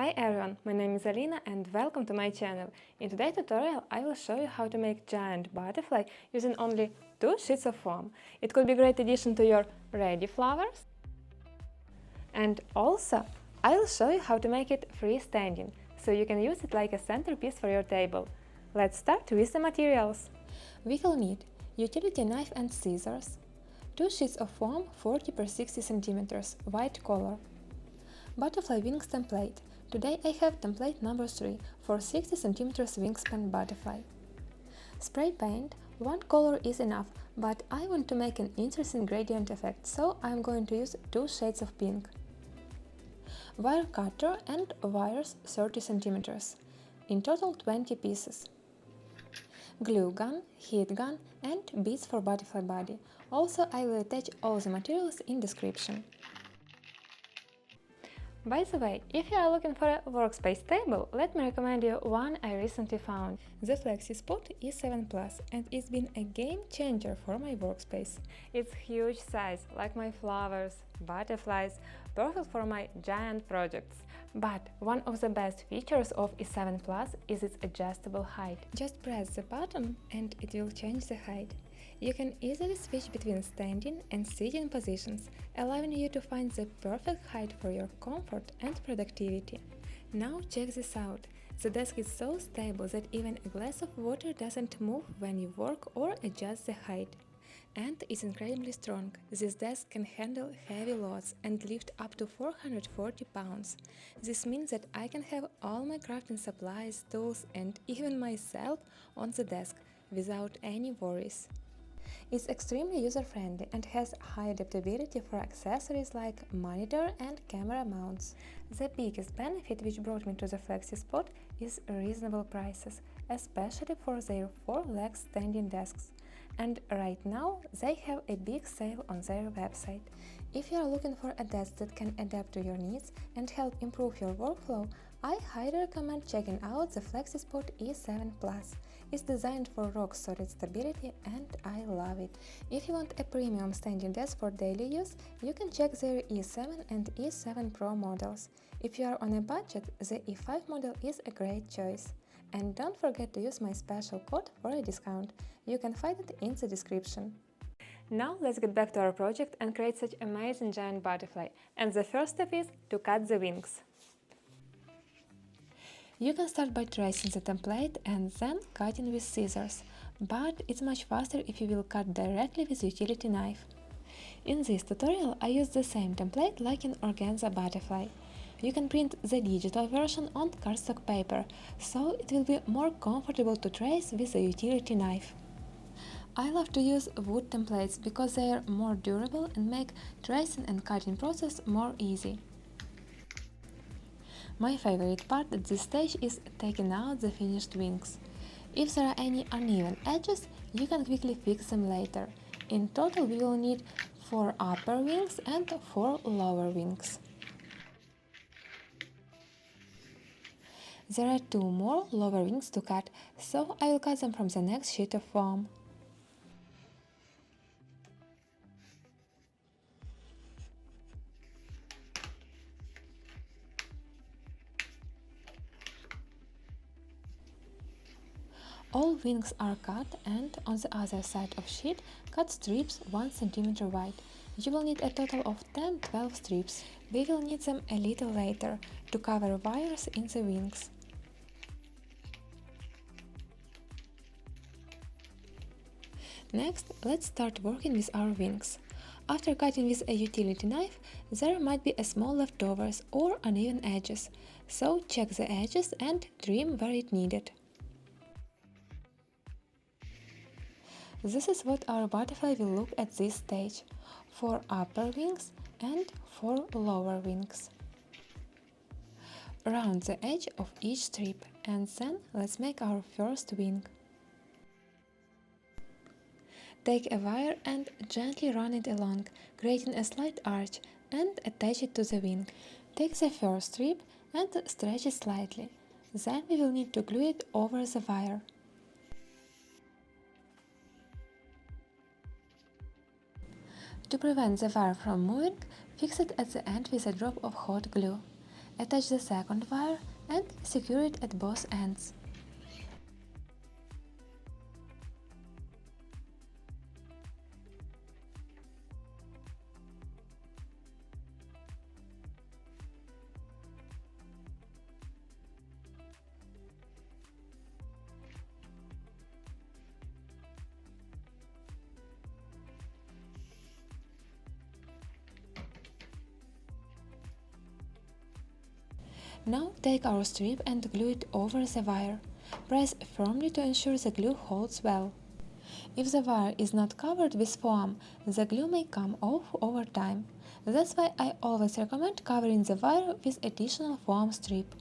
Hi everyone, my name is Alina and welcome to my channel. In today's tutorial I will show you how to make giant butterfly using only 2 sheets of foam. It could be a great addition to your ready flowers. And also I will show you how to make it freestanding, so you can use it like a centerpiece for your table. Let's start with the materials. We will need utility knife and scissors, 2 sheets of foam 40 x 60 cm, white color, butterfly wings template. Today I have template number 3 for 60 cm wingspan butterfly. Spray paint, one color is enough, but I want to make an interesting gradient effect, so I'm going to use 2 shades of pink. Wire cutter and wires 30 cm, in total 20 pieces. Glue gun, heat gun and beads for butterfly body. Also I will attach all the materials in description. By the way, if you are looking for a workspace table, let me recommend you one I recently found. The FlexiSpot E7 Plus, and it's been a game changer for my workspace. It's huge size, like my flowers, butterflies, perfect for my giant projects. But one of the best features of E7 Plus is its adjustable height. Just press the button and it will change the height. You can easily switch between standing and sitting positions, allowing you to find the perfect height for your comfort and productivity. Now check this out. The desk is so stable that even a glass of water doesn't move when you work or adjust the height. And it's incredibly strong. This desk can handle heavy loads and lift up to 440 pounds. This means that I can have all my crafting supplies, tools and even myself on the desk without any worries. It's extremely user-friendly and has high adaptability for accessories like monitor and camera mounts. The biggest benefit which brought me to the FlexiSpot is reasonable prices, especially for their 4-leg standing desks. And right now they have a big sale on their website. If you are looking for a desk that can adapt to your needs and help improve your workflow, I highly recommend checking out the FlexiSpot E7 Plus. It's designed for rock-solid stability and I love it. If you want a premium standing desk for daily use, you can check their E7 and E7 Pro models. If you are on a budget, the E5 model is a great choice. And don't forget to use my special code for a discount. You can find it in the description. Now let's get back to our project and create such amazing giant butterfly. And the first step is to cut the wings. You can start by tracing the template and then cutting with scissors, but it's much faster if you will cut directly with utility knife. In this tutorial I use the same template like in organza butterfly. You can print the digital version on cardstock paper, so it will be more comfortable to trace with the utility knife. I love to use wood templates because they are more durable and make tracing and cutting process more easy. My favorite part at this stage is taking out the finished wings. If there are any uneven edges, you can quickly fix them later. In total we will need 4 upper wings and 4 lower wings. There are 2 more lower wings to cut, so I will cut them from the next sheet of foam. All wings are cut and on the other side of sheet cut strips 1 cm wide. You will need a total of 10-12 strips. We will need them a little later to cover wires in the wings. Next, let's start working with our wings. After cutting with a utility knife, there might be a small leftovers or uneven edges, so check the edges and trim where it needed. This is what our butterfly will look at this stage: 4 upper wings and 4 lower wings. Round the edge of each strip and then let's make our first wing. Take a wire and gently run it along, creating a slight arch, and attach it to the wing. Take the first strip and stretch it slightly. Then we will need to glue it over the wire. To prevent the wire from moving, fix it at the end with a drop of hot glue. Attach the second wire and secure it at both ends. Now take our strip and glue it over the wire. Press firmly to ensure the glue holds well. If the wire is not covered with foam, the glue may come off over time. That's why I always recommend covering the wire with additional foam strip.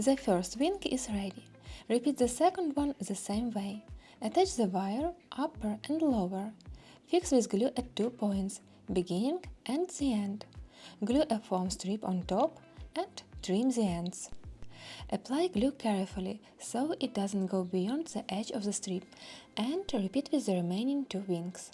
The first wing is ready. Repeat the second one the same way. Attach the wire, upper and lower. Fix with glue at 2 points, beginning and the end. Glue a foam strip on top and trim the ends. Apply glue carefully so it doesn't go beyond the edge of the strip, and repeat with the remaining 2 wings.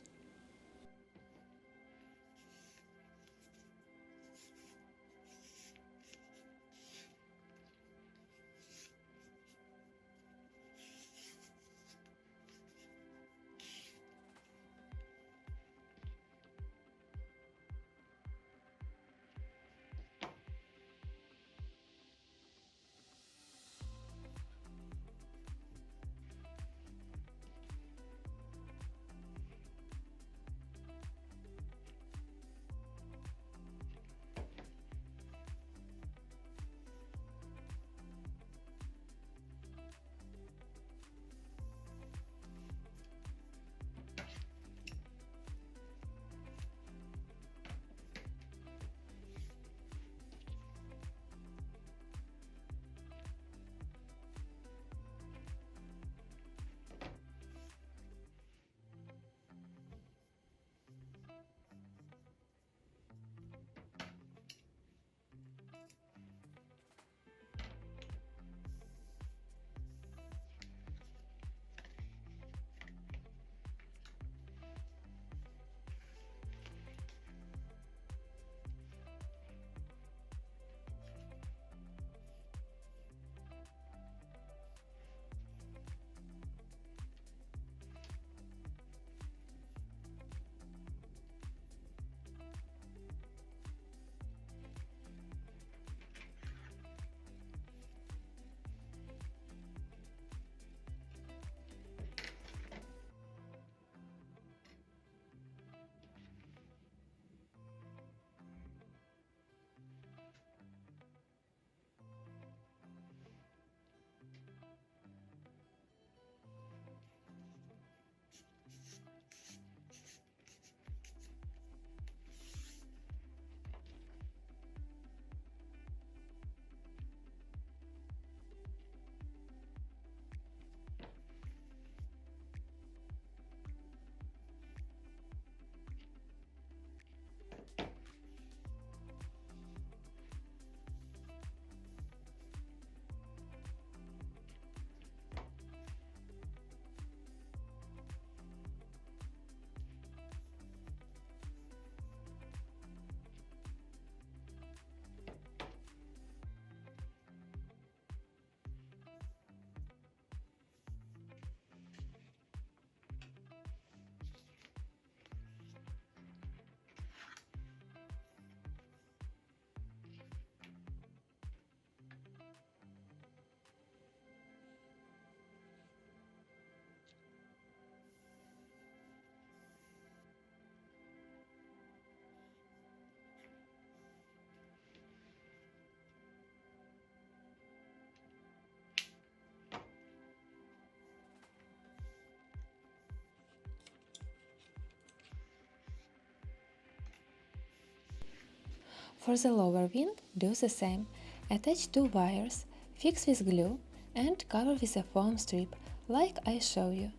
For the lower wing, do the same. Attach 2 wires, fix with glue and cover with a foam strip, like I show you.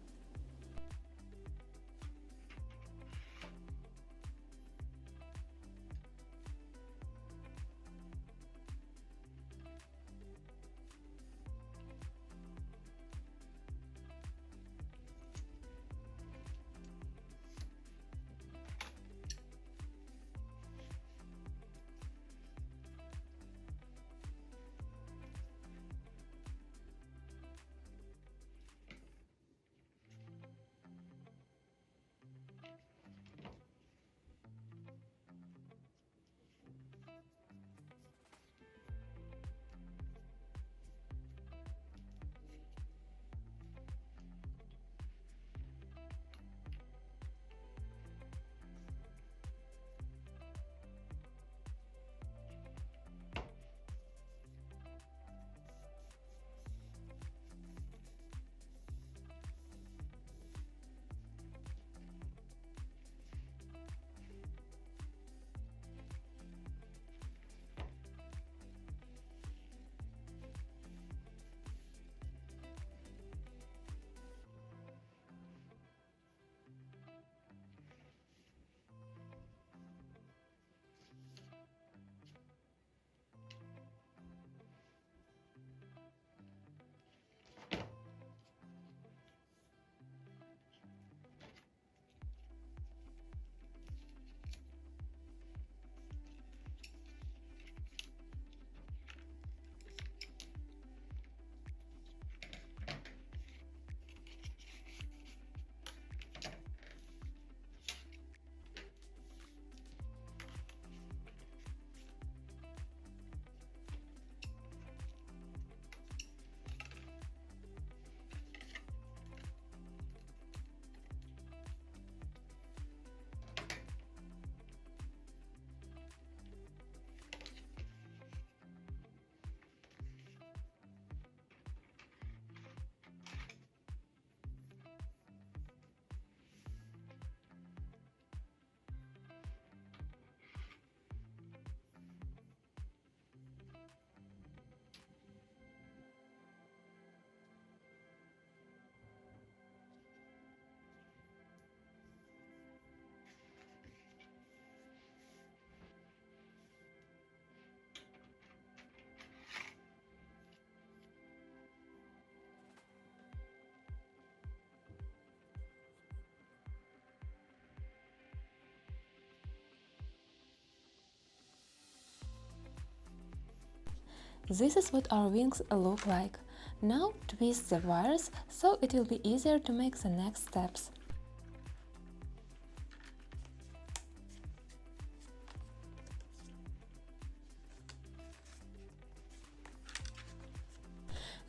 This is what our wings look like. Now twist the wires so it will be easier to make the next steps.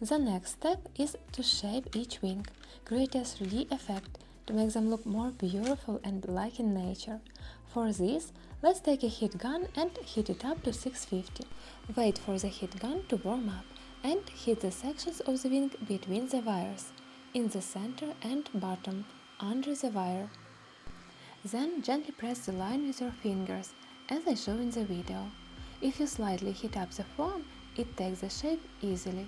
The next step is to shape each wing, create a 3D effect to make them look more beautiful and like in nature. For this, let's take a heat gun and heat it up to 650. Wait for the heat gun to warm up and heat the sections of the wing between the wires, in the center and bottom, under the wire. Then gently press the line with your fingers, as I show in the video. If you slightly heat up the foam, it takes the shape easily.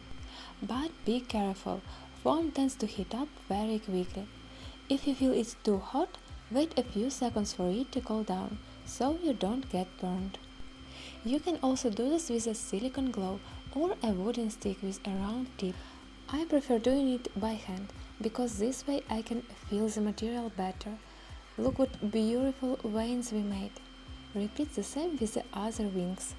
But be careful, foam tends to heat up very quickly. If you feel it's too hot, wait a few seconds for it to cool down, so you don't get burned. You can also do this with a silicone glove or a wooden stick with a round tip. I prefer doing it by hand, because this way I can feel the material better. Look what beautiful veins we made. Repeat the same with the other wings.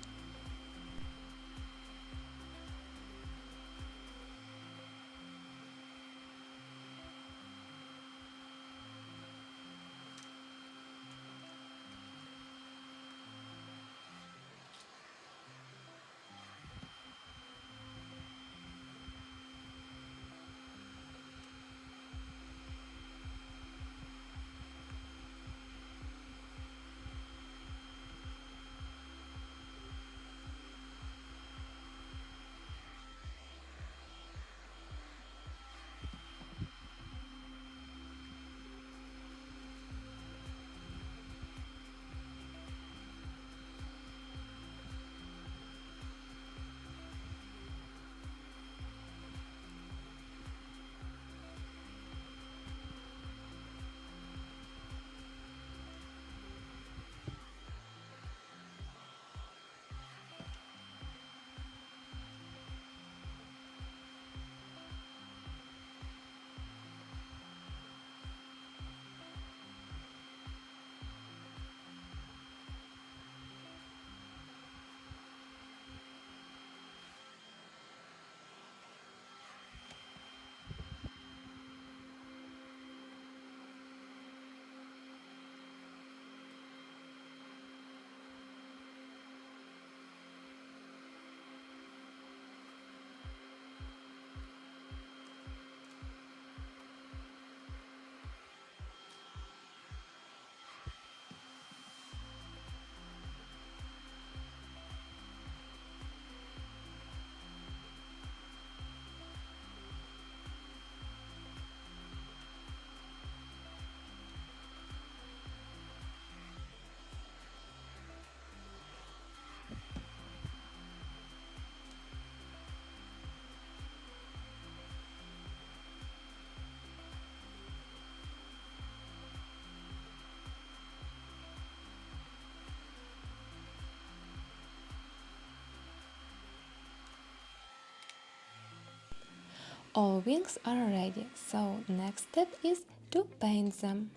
All wings are ready, so next step is to paint them.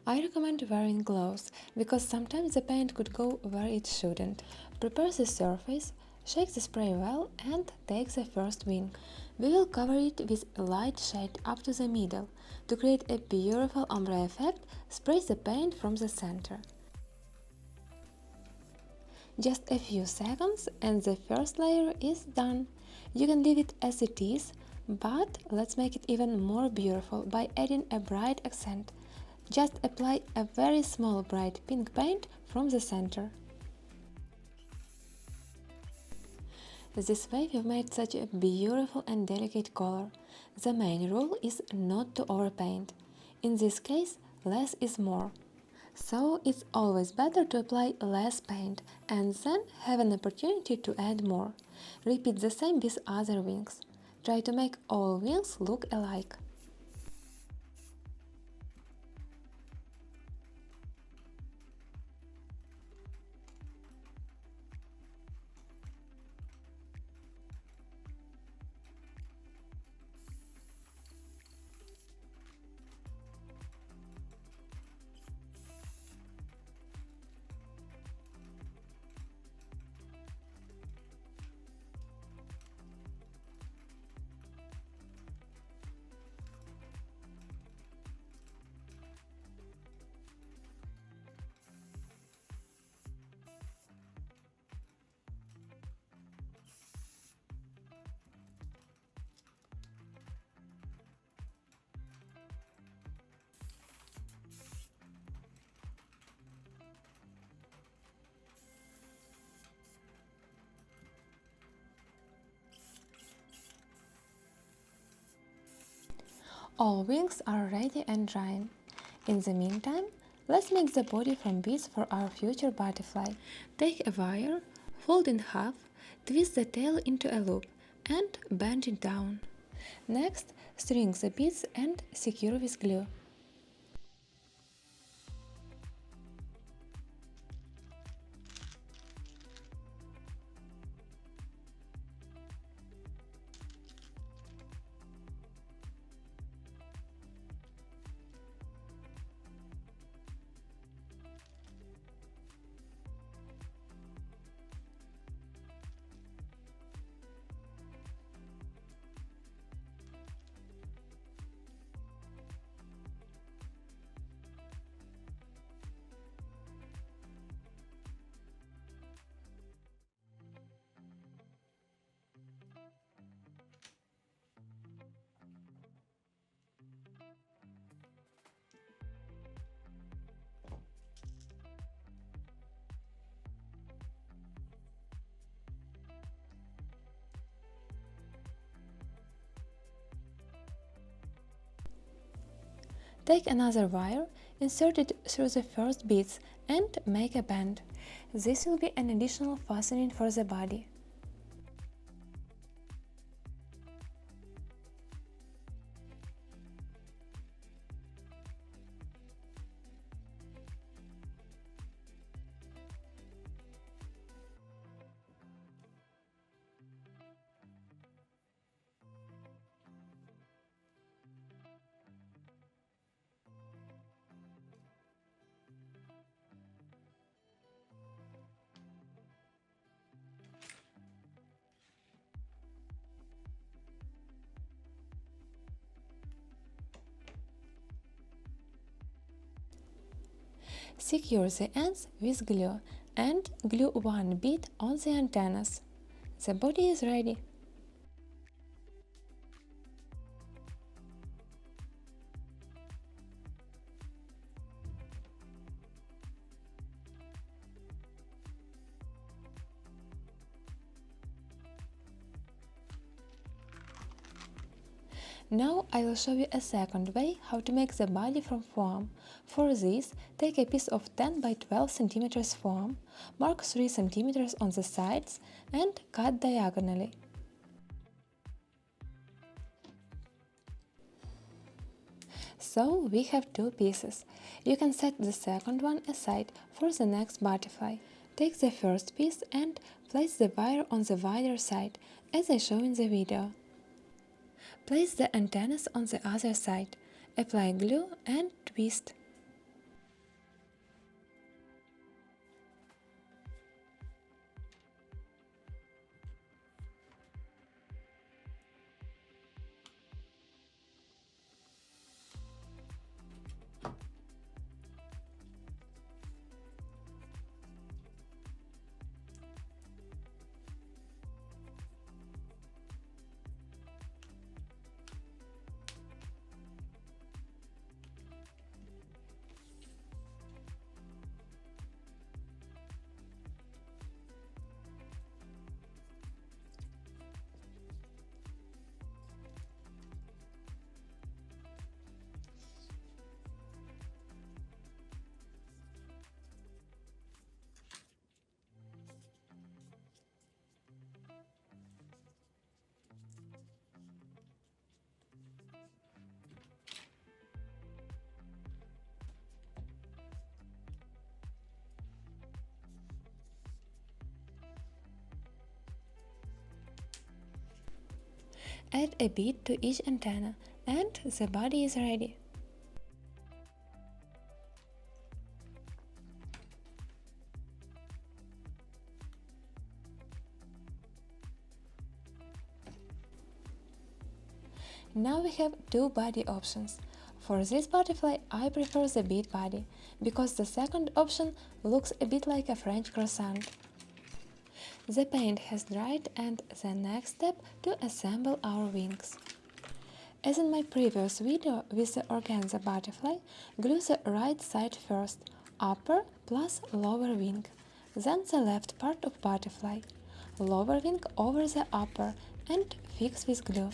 I recommend wearing gloves, because sometimes the paint could go where it shouldn't. Prepare the surface, shake the spray well and take the first wing. We will cover it with a light shade up to the middle. To create a beautiful ombre effect, spray the paint from the center. Just a few seconds and the first layer is done. You can leave it as it is, but let's make it even more beautiful by adding a bright accent. Just apply a very small bright pink paint from the center. This way we've made such a beautiful and delicate color. The main rule is not to overpaint. In this case, less is more. So it's always better to apply less paint and then have an opportunity to add more. Repeat the same with other wings. Try to make all wings look alike. All wings are ready and drying. In the meantime, let's make the body from beads for our future butterfly. Take a wire, fold in half, twist the tail into a loop and bend it down. Next, string the beads and secure with glue. Take another wire, insert it through the first beads and make a bend. This will be an additional fastening for the body. Secure the ends with glue and glue one bead on the antennas. The body is ready. Now I will show you a second way how to make the body from foam. For this, take a piece of 10 by 12 cm foam, mark 3 cm on the sides and cut diagonally. So we have two pieces. You can set the second one aside for the next butterfly. Take the first piece and place the wire on the wider side, as I show in the video. Place the antennas on the other side. Apply glue and twist. Add a bead to each antenna, and the body is ready. Now we have two body options. For this butterfly I prefer the bead body, because the second option looks a bit like a French croissant. The paint has dried, and the next step to assemble our wings. As in my previous video with the organza butterfly, glue the right side first, upper plus lower wing, then the left part of butterfly, lower wing over the upper, and fix with glue.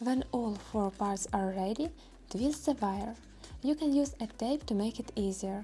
When all four parts are ready, twist the wire. You can use a tape to make it easier.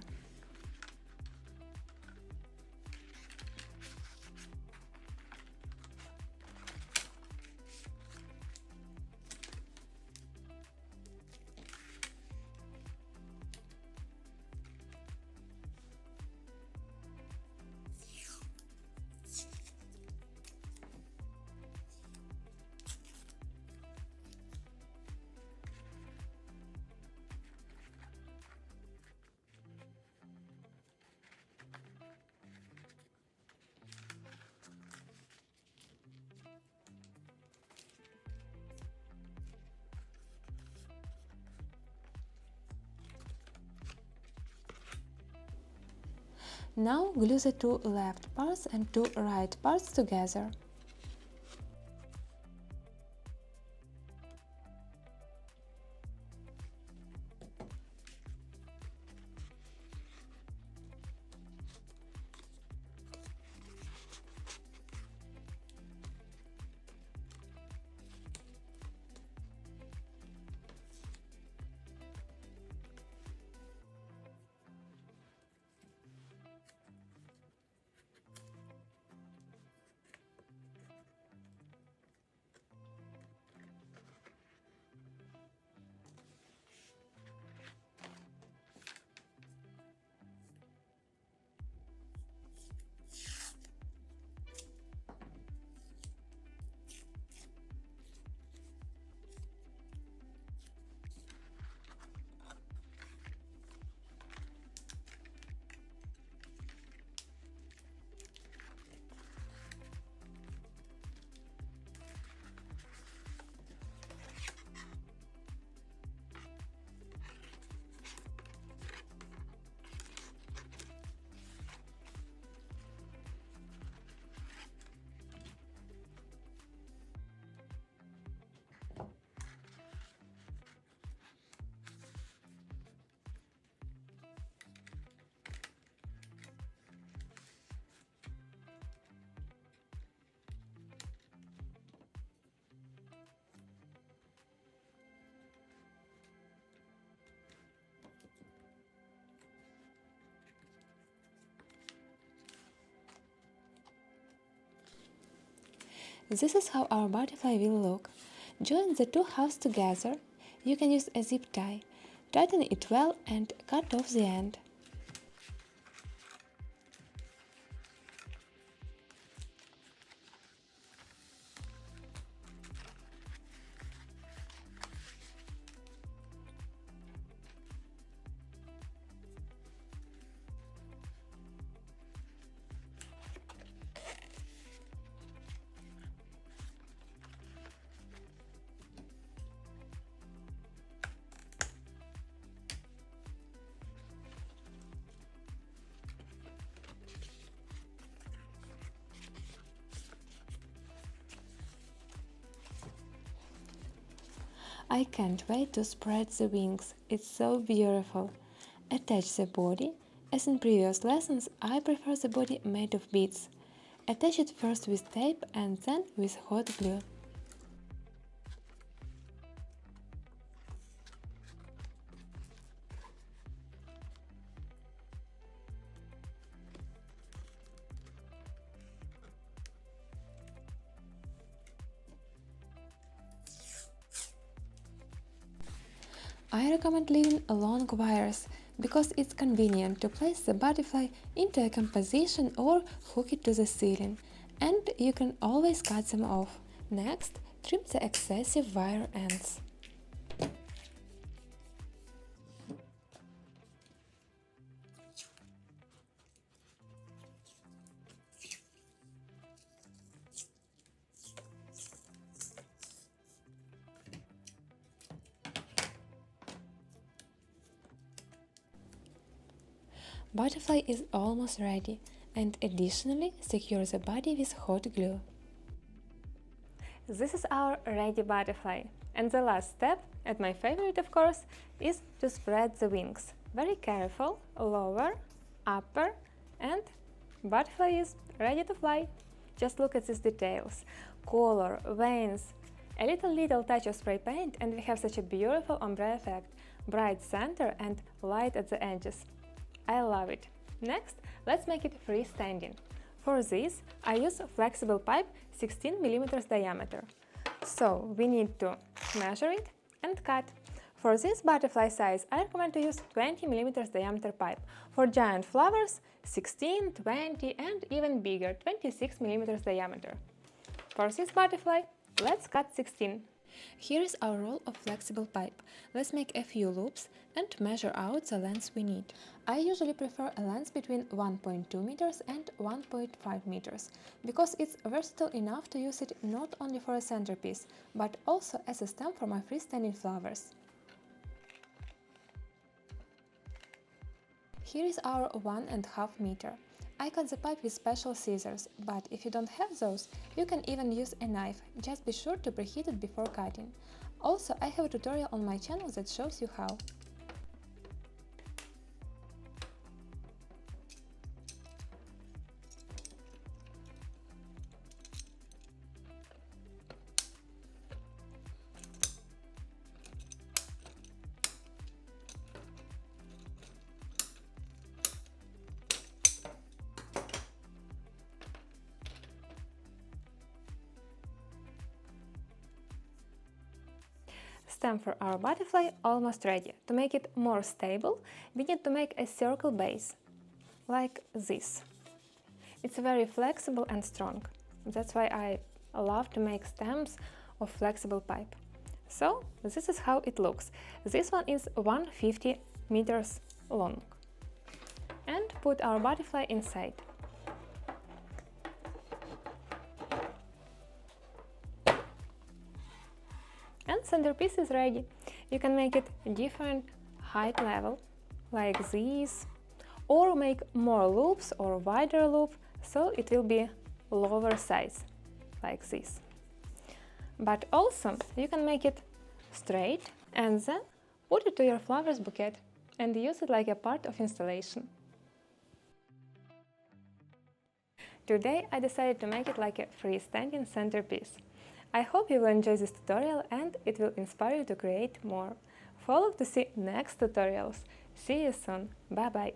Now glue the two left parts and two right parts together. This is how our butterfly will look. Join the two halves together. You can use a zip tie. Tighten it well and cut off the end. I can't wait to spread the wings, it's so beautiful. Attach the body. As in previous lessons, I prefer the body made of beads. Attach it first with tape and then with hot glue. I recommend leaving long wires because it's convenient to place the butterfly into a composition or hook it to the ceiling, and you can always cut them off. Next, trim the excessive wire ends. Butterfly is almost ready, and additionally secure the body with hot glue. This is our ready butterfly. And the last step, and my favorite of course, is to spread the wings. Very careful, lower, upper, and butterfly is ready to fly. Just look at these details. Color, veins, a little touch of spray paint, and we have such a beautiful ombre effect. Bright center and light at the edges. I love it. Next, let's make it freestanding. For this, I use a flexible pipe 16 mm diameter. So we need to measure it and cut. For this butterfly size, I recommend to use 20 mm diameter pipe. For giant flowers, 16, 20 and even bigger, 26 mm diameter. For this butterfly, let's cut 16. Here is our roll of flexible pipe. Let's make a few loops and measure out the length we need. I usually prefer a length between 1.2 meters and 1.5 meters, because it's versatile enough to use it not only for a centerpiece, but also as a stem for my freestanding flowers. Here is our 1.5 meter. I cut the pipe with special scissors, but if you don't have those, you can even use a knife, just be sure to preheat it before cutting. Also, I have a tutorial on my channel that shows you how. Stem for our butterfly almost ready. To make it more stable, we need to make a circle base, like this. It's very flexible and strong. That's why I love to make stems of flexible pipe. So this is how it looks. This one is 150 meters long. And put our butterfly inside. And centerpiece is ready. You can make it different height level, like this, or make more loops or wider loop, so it will be lower size, like this. But also you can make it straight and then put it to your flowers bouquet and use it like a part of installation. Today I decided to make it like a freestanding centerpiece. I hope you will enjoy this tutorial and it will inspire you to create more. Follow to see next tutorials. See you soon. Bye bye.